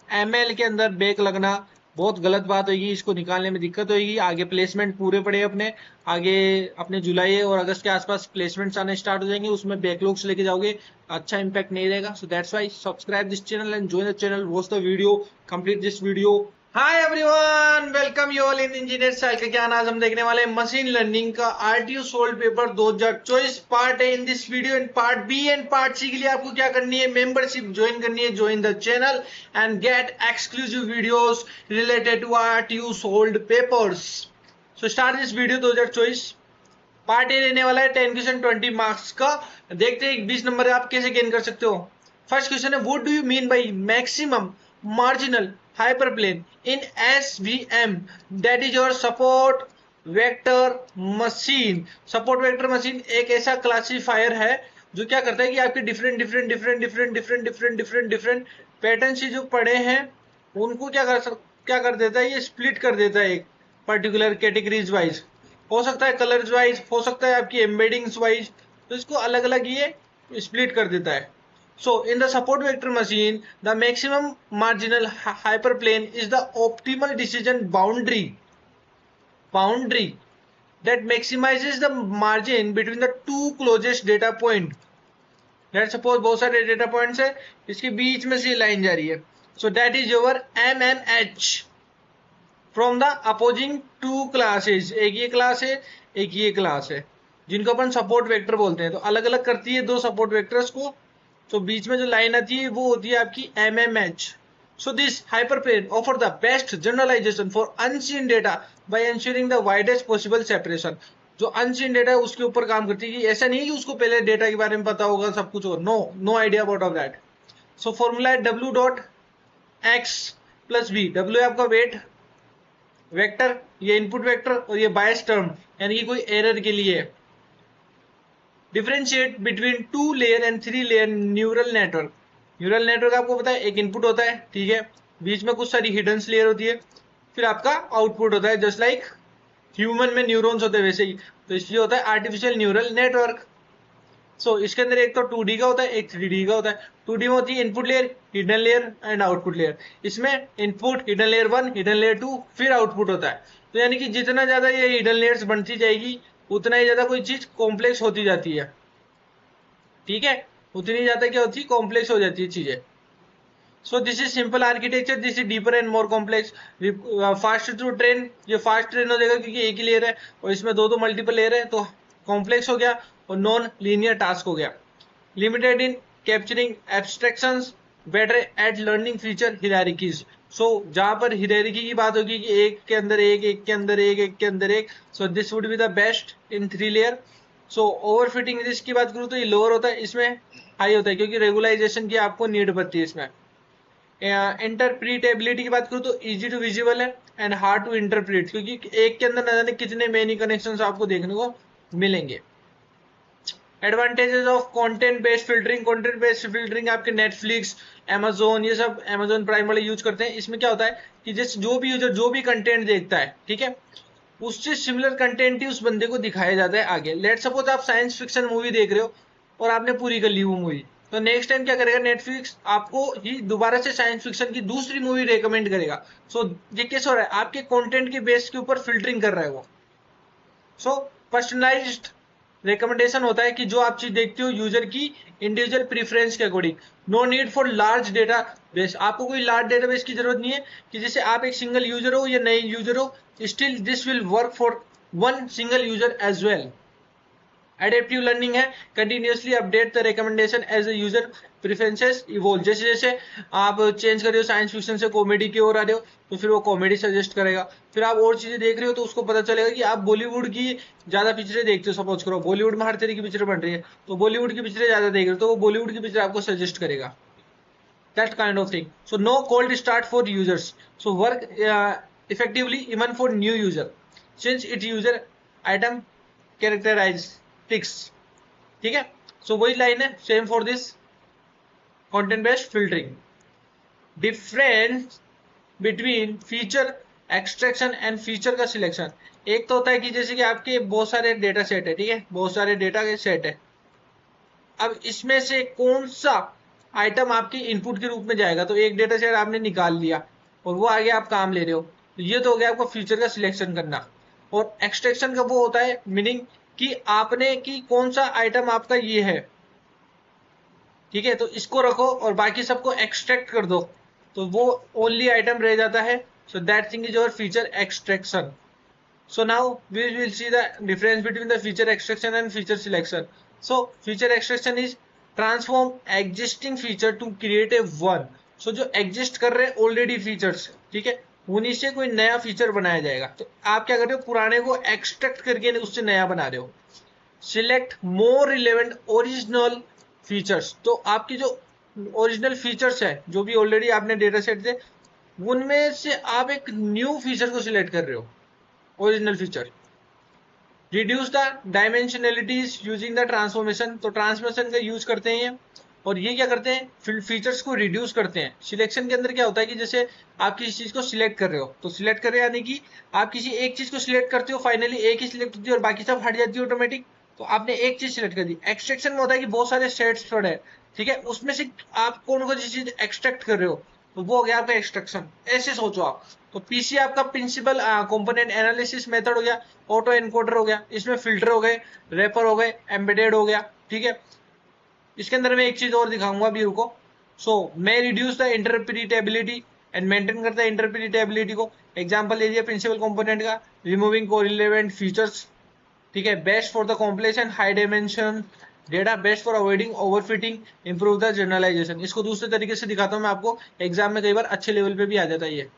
ML के अंदर back लगना बहुत गलत बात होगी, इसको निकालने में दिक्कत होगी। आगे प्लेसमेंट पूरे पड़े अपने, आगे अपने जुलाई और अगस्त के आसपास प्लेसमेंट्स आने स्टार्ट हो जाएंगे, उसमें बैकलॉग्स लेके जाओगे, अच्छा इंपैक्ट नहीं रहेगा। So that's why subscribe this channel and join the channel, watch the video, complete this video. Hi everyone, welcome you all in engineer style का ज्ञान। आज हम देखने वाले हैं मशीन लर्निंग का RTU solved paper 2024 part A in this video. In part B and part C के लिए आपको क्या करनी है, मेंबरशिप ज्वाइन करनी है, join the channel and get exclusive videos related to RTU solved papers. So start this video. 2024 part A लेने वाला है 10 क्वेश्चन 20 मार्क्स का। देखते हैं 20 नंबर आप कैसे गेन कर सकते हो। फर्स्ट क्वेश्चन है, what do you mean by maximum marginal hyperplane in SVM, that is your support vector machine। support vector machine एक ऐसा क्लासीफायर है जो क्या करता है कि आपके डिफरेंट पैटर्न से जो पड़े हैं उनको क्या कर देता है, ये स्प्लिट कर देता है एक पर्टिकुलर कैटेगरीज वाइज। हो सकता है कलर्स वाइज, हो सकता है आपकी एम्बेडिंग्स वाइज, तो इसको अलग अलग ये स्प्लिट कर देता है। So in the support vector machine, the maximum marginal hyperplane is the optimal decision boundary that maximizes the margin between the two closest data point। Let's suppose बहुत सारे data points है, इसके बीच में से लाइन जा रही है। So that is your MMH from the opposing two classes। एक ये क्लास है, एक ये क्लास है, जिनको अपन सपोर्ट वेक्टर बोलते हैं। तो अलग अलग करती है दो सपोर्ट वेक्टर्स को। तो बीच में जो लाइन आती है वो होती है आपकी MMH। So this hyperplane offer the best generalization for unseen data by ensuring the widest possible separation. जो अनसीन डेटा है उसके ऊपर काम करती है। ऐसा नहीं है कि उसको पहले डेटा के बारे में पता होगा सब कुछ, और no idea about of that. So formula है W dot X plus B. W है आपका वेट वेक्टर, ये इनपुट वेक्टर, और ये बायस टर्म यानी कि कोई एरर के लिए है। Differentiate between 2 layer and 3 layer neural network. Neural network आपको पता है एक इनपुट होता है, ठीक है, बीच में कुछ सारी हिडन लेयर होती है, फिर आपका आउटपुट होता है। जस्ट लाइक ह्यूमन में न्यूरॉन्स होते हैं वैसे ही, तो इसलिए होता है आर्टिफिशियल न्यूरल नेटवर्क। सो इसके अंदर एक तो 2D का होता है, एक 3D का होता है। 2D में होती है input layer, hidden layer and output layer. इसमें input hidden layer 1, hidden layer 2, फिर आउटपुट होता है। तो यानी कि जितना ज्यादा ये हिडन लेयर्स बनती जाएगी उतना ही ज्यादा कोई चीज कॉम्प्लेक्स होती जाती है, ठीक है, उतनी ज्यादा क्या होती है, कॉम्प्लेक्स हो जाती है चीजें। So this is simple architecture, this is deeper and more complex. Fast to train, ये फास्ट ट्रेन हो जाएगा क्योंकि एक ही लेयर है और इसमें दो मल्टीपल लेयर है, तो कॉम्प्लेक्स हो गया और नॉन लीनियर टास्क हो गया। Limited in capturing abstractions, better at learning feature hierarchies. So जहां पर हिरारिकी की बात होगी कि एक के अंदर एक, एक के अंदर एक, एक के अंदर एक, so this would be the best in 3 layer. So overfitting risk की बात करूं तो ये लोअर होता है, इसमें हाई होता है क्योंकि रेगुलाइजेशन की आपको नीड पड़ती है इसमें। इंटरप्रीटेबिलिटी की बात करूं तो इजी टू विजिबल है एंड हार्ड टू इंटरप्रीट, क्योंकि एक के अंदर न जाने कितने मेनी कनेक्शंस आपको देखने को मिलेंगे। Advantages of content based filtering. Content based filtering आपके नेटफ्लिक्स, अमेजोन, ये सब अमेजोन प्राइम वाले यूज करते हैं। इसमें क्या होता है कि जैसे जो भी यूजर जो भी कंटेंट देखता है, ठीक है, उससे सिमिलर कंटेंट ही उस बंदे को दिखाया जाता है आगे। लेट सपोज आप साइंस फिक्शन मूवी देख रहे हो और आपने पूरी कर ली वो मूवी, तो नेक्स्ट टाइम क्या करेगा, नेटफ्लिक्स आपको ही दोबारा से साइंस फिक्शन की दूसरी मूवी रेकमेंड करेगा। सो ये कैसे हो रहा है, आपके कंटेंट के बेस के ऊपर फिल्टरिंग कर रहा है वो। सो पर्सनलाइज्ड रिकमेंडेशन होता है कि जो आप चीज देखते हो यूजर की इंडिविजुअल प्रेफरेंस के according. No need for large database, आपको कोई लार्ज डेटा बेस की जरूरत नहीं है कि जैसे आप एक सिंगल यूजर हो या नए यूजर हो, still this will work for one single user as well. Adaptive learning है, continuously update the recommendation as a user preferences evolve. जैसे जैसे आप चेंज कर रहे हो साइंस फिक्शन से कॉमेडी की ओर आ रहे हो तो फिर वो कॉमेडी सजेस्ट करेगा। फिर आप और चीजें देख रहे हो तो उसको पता चलेगा कि आप बॉलीवुड की ज्यादा पिक्चरें देखते हो, सपोज करो बॉलीवुड में हर तरह की पिक्चर बन रही है तो बॉलीवुड की पिक्चरें ज्यादा देख रहे हो तो वो बॉलीवुड की पिक्चर आपको सजेस्ट करेगा। That kind of thing. So no cold start for users, so work effectively even for new user since it user item characteristics, ठीक है। सो वही लाइन है, same for this content based filtering. Difference between feature extraction and feature का selection. एक तो होता है कि जैसे कि आपके बहुत सारे डेटा सेट है, ठीक है, बहुत सारे डेटा के सेट है। अब इसमें से कौन सा आइटम आपके इनपुट के रूप में जाएगा। तो एक डेटा सेट आपने निकाल लिया और वो आगे आप काम ले रहे हो, तो ये तो हो गया आपका फीचर का सिलेक्शन करना। और एक्सट्रैक्शन का वो होता है मीनिंग कि आपने कि कौन सा आइटम आपका ये है, ठीक है, तो इसको रखो और बाकी सबको एक्सट्रैक्ट कर दो, तो वो ओनली आइटम रह जाता है। So that thing is your feature extraction. So now we will see the difference between the feature extraction and feature selection. So feature extraction is transform existing feature to create a one. So जो exist कर रहे हैं already features, ठीक है, उन्हीं से कोई नया फीचर बनाया जाएगा। तो आप क्या कर रहे हो, पुराने को एक्सट्रैक्ट करके उससे नया बना रहे हो। Select more relevant original features, तो आपकी जो ओरिजिनल फीचर्स है जो भी ऑलरेडी आपने डेटा सेट थे, उनमें से आप एक न्यू फीचर को सिलेक्ट कर रहे हो, original feature. Reduce the dimensionalities using the transformation, तो ट्रांसफॉर्मेशन का यूज करते हैं ये, और ये क्या करते हैं, फीचर्स को रिड्यूस करते हैं। सिलेक्शन के अंदर क्या होता है कि जैसे आप किसी चीज को सिलेक्ट कर रहे हो, तो सिलेक्ट कर रहे हैं यानी कि आप किसी एक चीज को सिलेक्ट करते हो, फाइनली एक ही सिलेक्ट होती है और बाकी सब हट जाती है ऑटोमेटिक, तो आपने एक चीज सिलेक्ट कर दी। एक्सट्रैक्शन में होता है कि बहुत सारे सेट्स पड़े हैं, ठीक है, उसमें से आप कौन सी चीज एक्सट्रैक्ट कर रहे हो, तो वो हो गया आपका एक्सट्रैक्शन। ऐसे सोचो आप। तो पीसी आपका प्रिंसिपल कंपोनेंट एनालिसिस मेथड हो गया, ऑटो एनकोडर हो गया, इसमें फिल्टर हो गए, रैपर हो गए, एम्बेडेड हो गया, ठीक है। इसके अंदर मैं एक चीज और दिखाऊंगा, अभी रुको। सो मैं reduce the interpretability and maintain करता है इंटरप्रिटेबिलिटी को। एग्जांपल ले लिया प्रिंसिपल कंपोनेंट का, रिमूविंग कोरिलेवेंट फीचर्स, ठीक है, best for the complex and high dimension data, best for avoiding overfitting, improve the generalization. इसको दूसरे तरीके से दिखाता हूं मैं आपको, एग्जाम में कई बार अच्छे लेवल पे भी आ जाता है ये।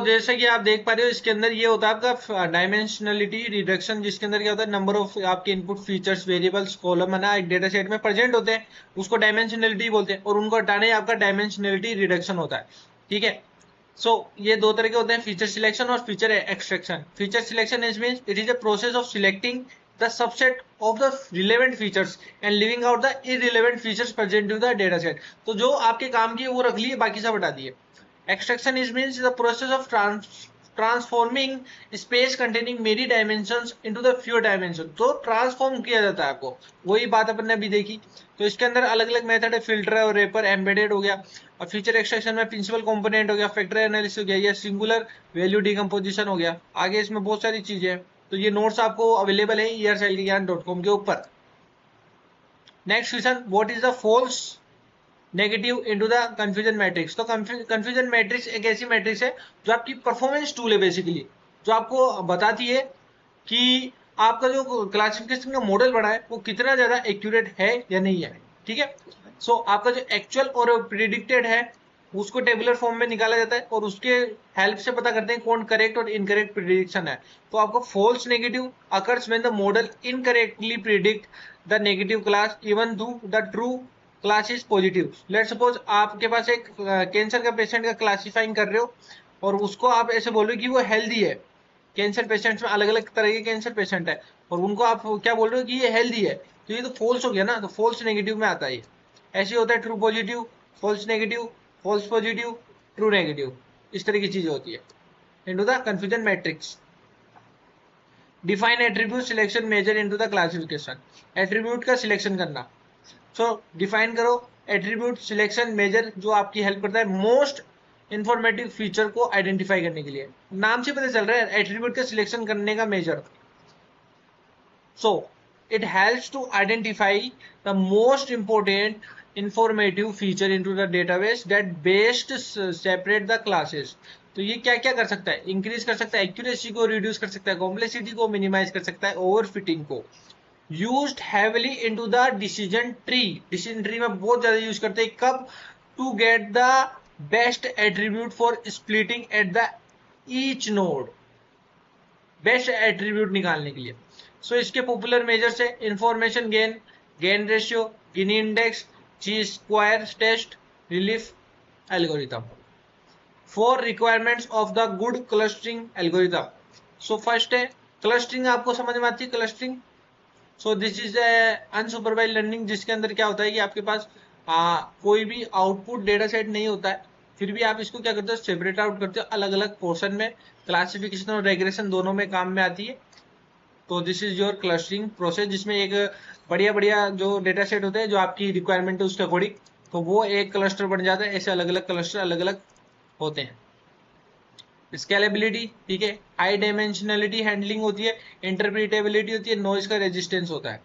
जैसे कि आप देख पा रहे हो, इसके अंदर ये होता है आपका डायमेंशनलिटी रिडक्शन, जिसके अंदर क्या होता है, नंबर ऑफ आपके इनपुट फीचर्स वेरिएबल्स कॉलम है ना एक डेटा सेट में प्रेजेंट होते हैं, उसको डायमेंशनलिटी बोलते हैं, और उनको हटाने आपका डायमेंशनलिटी रिडक्शन होता है, ठीक है। ये दो तरह के होते हैं, फीचर सिलेक्शन और feature extraction. Feature selection is means it is a process of selecting the subset of the relevant features and living out the irrelevant features present in the data set. तो जो आपके काम की वो रख लिए, बाकी सब हटा दिए। Extraction is means the process of transforming space containing many dimensions into the fewer dimensions। तो ट्रांसफॉर्म किया जाता है आपको, वही बात अपन ने अभी देखी। तो इसके अंदर अलग अलग मेथड है, फिल्टर है और रेपर, एम्बेडेड हो गया। और फीचर एक्सट्रैक्शन में प्रिंसिपल कंपोनेंट हो गया, फैक्टर एनालिसिस हो गया, या सिंगुलर वैल्यू डिकम्पोजिशन हो गया। आगे इसमें बहुत सारी चीजें हैं, तो ये नोट्स आपको अवेलेबल है ERSILGyan.com के ऊपर। Next question, what is the false negative into the confusion matrix. तो कंफ्यूजन मैट्रिक्स एक ऐसी मैट्रिक्स है जो आपकी परफॉर्मेंस टूल है बेसिकली, जो आपको बताती है कि आपका जो क्लासिफिकेशन का मॉडल बना है वो कितना ज्यादा एक्यूरेट है या नहीं है, ठीक है। आपका जो एक्चुअल और प्रिडिक्टेड है उसको टेबुलर फॉर्म में निकाला जाता है, और उसके हेल्प से पता करते हैं कौन करेक्ट और इनकरेक्ट प्रिडिक्शन है। तो आपको false negative occurs when the model incorrectly predict the negative class even though the true class is positive. Let suppose आपके पास एक कैंसर का पेशेंट का क्लासिफाइंग कर रहे हो, और उसको आप ऐसे बोल रहे हो कि वो हेल्दी है। कैंसर पेशेंट्स में अलग अलग तरह के कैंसर पेशेंट है, और उनको आप क्या बोल रहे हो कि ये हेल्दी है, तो ये तो फॉल्स हो गया ना, तो फॉल्स नेगेटिव में आता है। ऐसे होता है true positive, false negative, false positive, true negative, इस तरह की चीजें होती है into the confusion matrix. Define attribute selection measure into the classification, attribute का सिलेक्शन करना। डिफाइन करो एट्रीब्यूट सिलेक्शन मेजर, जो आपकी हेल्प करता है मोस्ट इंफॉर्मेटिव फीचर को आइडेंटिफाई करने के लिए। नाम से पता चल रहा है एट्रीब्यूट का सिलेक्शन करने का measure. It helps to identify the most important informative feature into the database that best separate the classes. तो ये क्या क्या कर सकता है, इंक्रीज कर सकता है एक्यूरेसी को, रिड्यूस कर सकता है कॉम्प्लेक्सिटी को, मिनिमाइज कर सकता है ओवरफिटिंग को। Used heavily into the decision tree, decision tree में बहुत ज्यादा यूज करते हैं। कब? To get the best attribute for splitting at the each node, best attribute निकालने के लिए। इसके पॉपुलर मेजर्स है information gain, gain ratio, Gini index, chi square test, relief algorithm. For requirements of the good clustering algorithm. First है clustering, आपको समझ में आती है clustering. This is unsupervised learning, जिसके अंदर क्या होता है कि आपके पास कोई भी आउटपुट डेटा सेट नहीं होता है, फिर भी आप इसको क्या करते हो, सेपरेट आउट करते हो अलग अलग पोर्शन में। क्लासिफिकेशन और रेग्रेशन दोनों में काम में आती है। तो this is your clustering process, जिसमें एक बढ़िया बढ़िया जो डेटा सेट होते हैं जो आपकी रिक्वायरमेंट है उसके अकॉर्डिंग, तो वो एक क्लस्टर बन जाता है। ऐसे अलग अलग क्लस्टर अलग अलग होते हैं। स्केलेबिलिटी, ठीक है, हाई डायमेंशनलिटी हैंडलिंग होती है, इंटरप्रिटेबिलिटी होती है, नॉइज का रेजिस्टेंस होता है।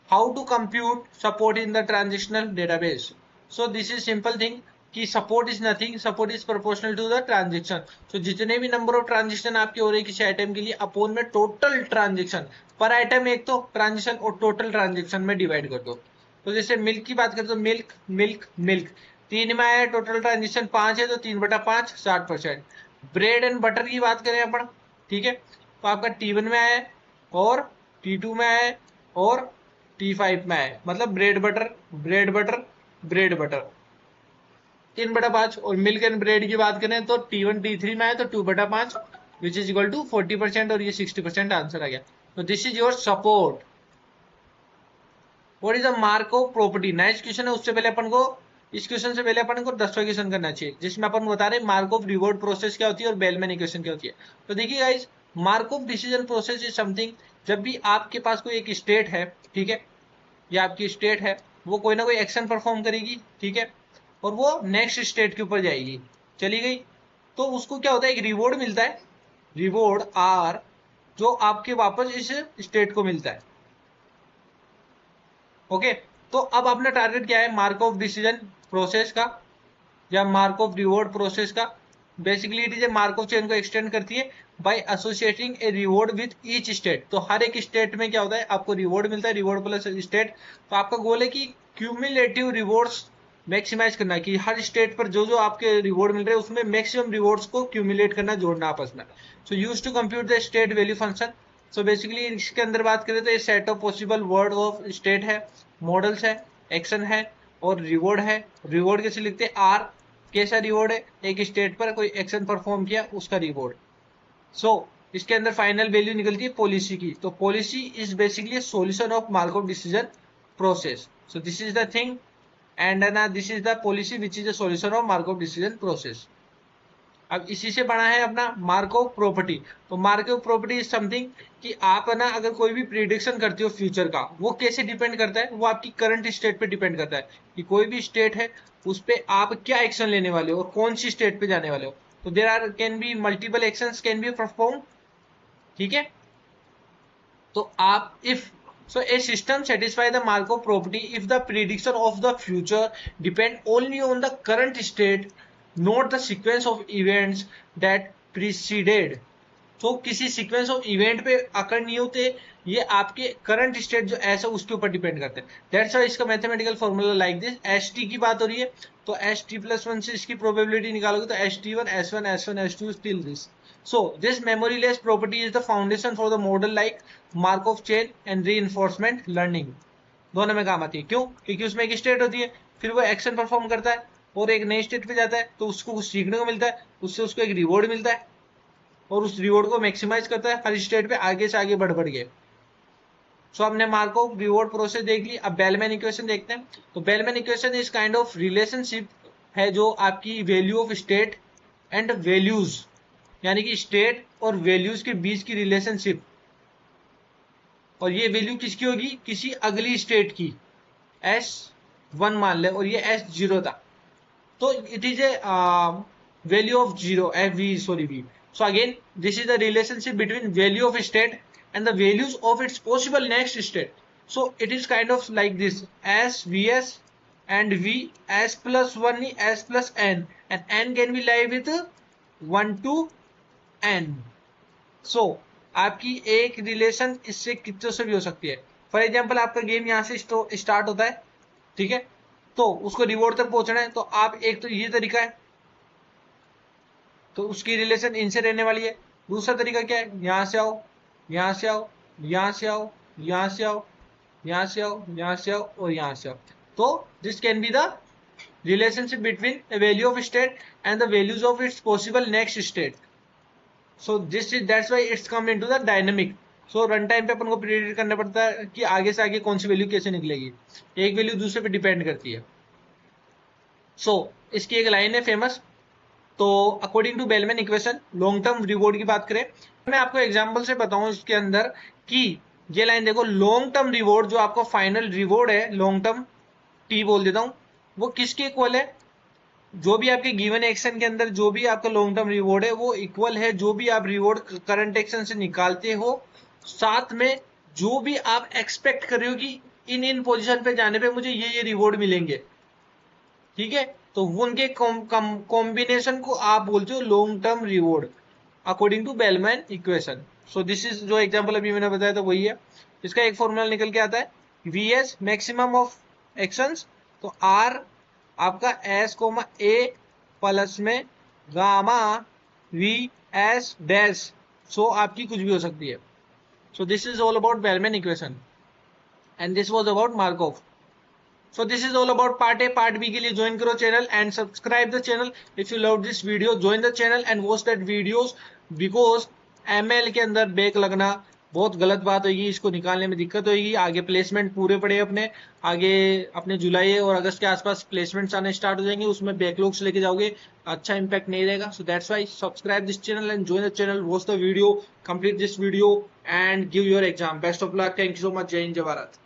How to compute support in the transitional database. So this is simple thing कि support is nothing, support is proportional to the transaction. तो जितने भी नंबर ऑफ ट्रांजेक्शन आपके हो रहे हैं किसी आइटम के लिए, अपोन में टोटल ट्रांजेक्शन पर आइटम एक तो ट्रांजेक्शन और टोटल ट्रांजेक्शन में डिवाइड कर दो। तो जैसे मिल्क की बात करें तो मिल्क मिल्क मिल्क 3 में आया, टोटल ट्रांजेक्शन 5 है तो 3/5 60%। ब्रेड एंड बटर की बात करें अपन, ठीक है, तो आपका T1 में आया और T2 में आया और T5 में आया, मतलब bread butter bread butter bread butter 3/5। और मिल्क एंड ब्रेड की बात करें तो T1 T3 में आया तो 2/5 विच इज इक्वल टू 40%, और ये 60% आंसर आ गया। तो this is your support. What is the Markov property, next question है। उससे पहले अपन को, इस क्वेश्चन से पहले अपन को 10वां क्वेश्चन करना चाहिए, जिसमें अपन बता रहे हैं मार्कओव रिवॉर्ड प्रोसेस क्या होती है और बेलमैन इक्वेशन क्या होती है। तो देखिए guys, Markov decision process is something, जब भी आपके पास कोई एक स्टेट है, ठीक है, ये आपकी स्टेट है, वो कोई ना कोई एक्शन परफॉर्म करेगी, ठीक है, और वो नेक्स्ट स्टेट के ऊपर जाएगी, चली गई, तो उसको क्या होता है, एक रिवॉर्ड मिलता है, रिवॉर्ड आर, जो आपके वापस इस स्टेट को मिलता है। ओके, तो अब अपना टारगेट क्या है, मार्कओव डिसीजन प्रोसेस का या मार्कओव रिवॉर्ड प्रोसेस का। Basically it is a Markov chain को एक्सटेंड करती है by associating a reward with each state. तो हर एक स्टेट में क्या होता है, आपको रिवॉर्ड मिलता है, रिवॉर्ड प्लस स्टेट। तो आपका गोल है कि क्यूमुलेटिव रिवॉर्ड्स मैक्सिमाइज करना, कि हर स्टेट पर जो जो आपके रिवॉर्ड मिल रहे हैं उसमें मैक्सिमम रिवॉर्ड्स को क्यूमुलेट करना, जोड़ना आपस में। So use to compute the state value function. So basically इसके अंदर बात करें तो ये set of possible word of state है, मॉडल्स है, एक्शन है और रिवॉर्ड है। रिवॉर्ड कैसे लिखते हैं, आर, कैसा रिवॉर्ड है, एक स्टेट पर कोई एक्शन परफॉर्म किया उसका रिवॉर्ड। सो इसके अंदर फाइनल वैल्यू निकलती है पॉलिसी की। तो policy is basically solution of Markov decision process. So this is the thing and this is the policy which is the solution of Markov decision process. अब इसी से बना है अपना मार्कओव प्रॉपर्टी। तो मार्कओव प्रॉपर्टी इज समथिंग कि आप है ना, अगर कोई भी प्रिडिक्शन करते हो फ्यूचर का, वो कैसे डिपेंड करता है, वो आपकी करंट स्टेट पे डिपेंड करता है, कि कोई भी स्टेट है उस पे आप क्या एक्शन लेने वाले हो और कौन सी स्टेट पे जाने वाले हो। तो there are can be multiple actions can be perform, ठीक है। तो आप if so a system satisfy the Markov property if the prediction of the future depend only on the current state, not the sequence of events that preceded। तो किसी sequence of event पे अकर नहीं होते, ये आपके करंट स्टेट जो ऐसा उसके ऊपर डिपेंड करते हैं। दैट्स व्हाई इसका mathematical formula like this. S T की बात हो रही है तो एस टी प्लस 1 से इसकी प्रोबेबिलिटी निकालोगे तो ST1 S1 S1 S2 till this. So this memoryless property is the foundation for the model like Markov chain and reinforcement learning. दोनों में काम आती है, क्यों, क्योंकि उसमें एक स्टेट होती है, फिर वो एक्शन परफॉर्म करता है और एक नई स्टेट पे जाता है, तो उसको कुछ सीखने को मिलता है, उससे उसको एक रिवॉर्ड मिलता है और उस रिवॉर्ड को मैक्सिमाइज करता है हर स्टेट पे, आगे से आगे बढ़ के। सो हमने मार्कओव रिवॉर्ड प्रोसेस देख ली। अब बेलमैन इक्वेशन देखते हैं। तो bellman equation is kind of relationship है जो आपकी value of state and values, यानी कि स्टेट और वैल्यूज के बीच की रिलेशनशिप, और ये वैल्यू किसकी होगी, किसी अगली स्टेट की। S1 मान ले और ये S0 था, तो it is A value of zero v। So again, this is the relationship between value of state and the values of its possible next state. So it is kind of like this: S vs and v, s plus 1 s plus n, and n can be lie with 1 to n. So आपकी एक relation इससे कितने से भी हो सकती है। For example आपका गेम यहाँ से स्टार्ट होता है, ठीक है, तो उसको रिवॉर्ड तक पहुंचना है, तो आप एक तो ये तरीका है, तो उसकी रिलेशन इनसे रहने वाली है। दूसरा तरीका क्या है, यहां से आओ, यहां से आओ, यहां से आओ, यहां से आओ, यहां से आओ, यहां से आओ और यहां से आओ। तो this can be the relationship between the value of state and the values of its possible next state. So this is that's why it's come into the dynamic. So run time पे अपन को predict करना पड़ता है कि आगे से आगे कौन सी वैल्यू कैसे निकलेगी, एक वैल्यू दूसरे पे डिपेंड करती है। सो इसकी एक लाइन है फेमस। तो according to Bellman equation long term reward की बात करें, मैं आपको एग्जांपल से बताऊं इसके अंदर कि ये लाइन देखो, लॉन्ग टर्म रिवॉर्ड जो आपका फाइनल रिवॉर्ड है, लॉन्ग टर्म टी बोल देता हूं, वो किसके इक्वल है? जो भी आपके गिवन एक्शन के अंदर जो भी आपका लॉन्ग टर्म रिवॉर्ड है वो इक्वल है जो भी आप रिवॉर्ड करंट एक्शन से निकालते हो, साथ में जो भी आप एक्सपेक्ट कर रहे हो कि इन पोजीशन पे जाने पे मुझे ये रिवॉर्ड मिलेंगे, ठीक है? तो वो उनके कॉम्बिनेशन को आप बोलते हो long term reward according to Bellman equation. So this is जो एग्जांपल अभी मैंने बताया था वही है। इसका एक फॉर्मूला निकल के आता है, V S maximum of actions, तो आर आपका एस कोमा ए प्लस में गामा वी एस डैश, सो आपकी कुछ भी हो सकती है। सो this is all about bellman equation and this was about Markov. So this is all about part A. Part B के लिए join करो channel and subscribe the channel. If you love this video, join the channel and watch that videos because ML के अंदर back लगना बहुत गलत बात होगी, इसको निकालने में दिक्कत होगी। आगे प्लेसमेंट पूरे पड़े अपने, आगे अपने जुलाई और अगस्त के आसपास प्लेसमेंट्स आने स्टार्ट हो जाएंगे, उसमें बैकलॉग्स लेके जाओगे, अच्छा इंपैक्ट नहीं रहेगा। So that's why subscribe this channel and join the channel, watch the video, complete this video and give your exam. Best of luck. Thank you so much. जय हिंद, जय भारत।